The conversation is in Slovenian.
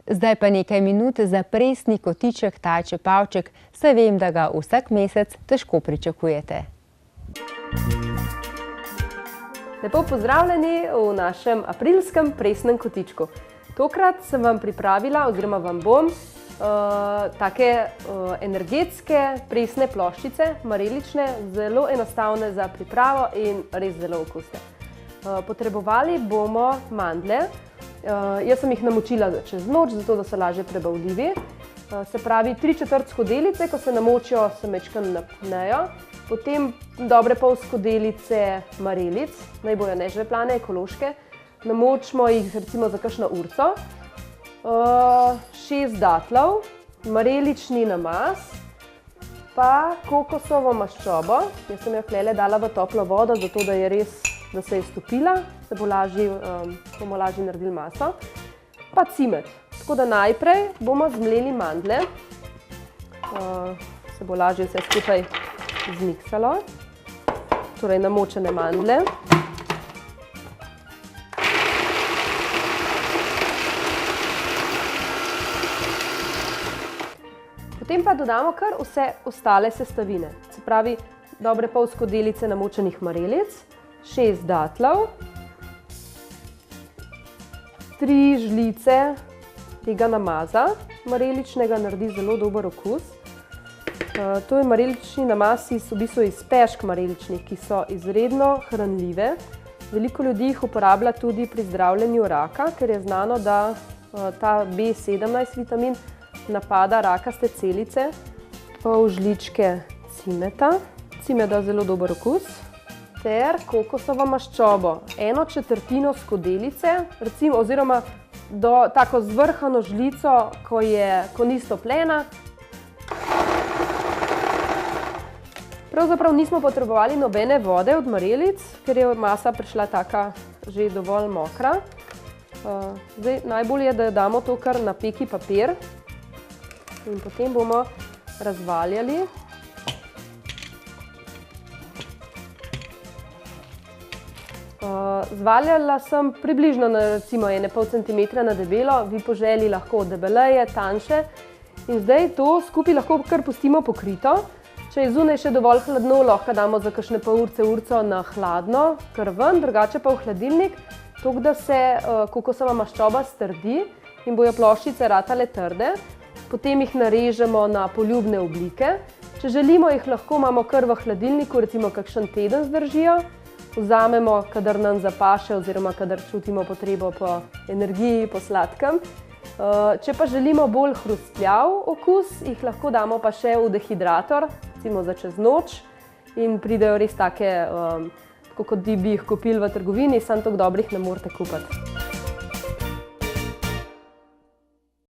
Zdaj pa nekaj minut za presni kotiček tajče pavček, saj vem, da ga vsak mesec težko pričakujete. Lepo pozdravljeni v našem aprilskem presnem kotičku. Tokrat sem vam pripravila, oziroma vam bom, take energetske presne ploščice, marelične, zelo enostavne za pripravo in res zelo okusne. Potrebovali bomo mandlje. Jaz sem jih namočila čez noč, zato da so lažje prebavljivi. Se pravi, 3/4 skodelice, ko se namočijo, se majčkeno napnejo. Potem dobre pol skodelice marelic, naj bojo nežveplane, ekološke. Namočimo jih recimo za kakšno urco. 6 datlov, marelični namaz, pa kokosovo maščobo. Jaz sem jo tulele dala v toplo vodo, zato da se je stopila, da bomo lažje naredili maso. Pa cimet. Tako da najprej bomo zmleli mandlje. Se bo lažje vse skupaj zmiksalo. Torej namočene mandlje. Potem pa dodamo kar vse ostale sestavine. Se pravi, dobre pol skodelice namočenih marelic, 6 datlov, 3 žlice tega namaza mareličnega, naredi zelo dober okus. To je marelični namaz v bistvu iz pešk mareličnih, ki so izredno hranljive. Veliko ljudi jih uporablja tudi pri zdravljenju raka, ker je znano, da ta B17 vitamin napada rakaste celice. Pol žličke cimeta. Cimet da zelo dober okus. Ter kokosovo maščobo. 1/4 skodelice, recimo, oziroma tako zvrhano žlico, ko ni stopljena. Pravzaprav nismo potrebovali nobene vode od marelic, ker je masa prišla taka že dovolj mokra. Zdaj najbolje je, da damo to kar na peki papir in potem bomo razvaljali. Zvaljala sem približno recimo 1,5 centimetra na debelo, vi po želji lahko debeleje, tanjše. In zdaj to skupaj lahko kar pustimo pokrito. Če je zunaj še dovolj hladno, lahko damo za kakšne pol urco na hladno, kar ven, drugače pa v hladilnik, toliko da se kokosova maščoba strdi in bojo ploščice ratale trde. Potem jih narežemo na poljubne oblike. Če želimo, jih lahko imamo kar v hladilniku, recimo kakšen teden zdržijo. Vzamemo, kadar nam zapaše oziroma kadar čutimo potrebo po energiji, po sladkem. Če pa želimo bolj hrustljav okus, jih lahko damo pa še v dehidrator, recimo za čez noč, in pridejo res take, tako kot bi jih kupili v trgovini, samo toliko dobrih ne morete kupiti.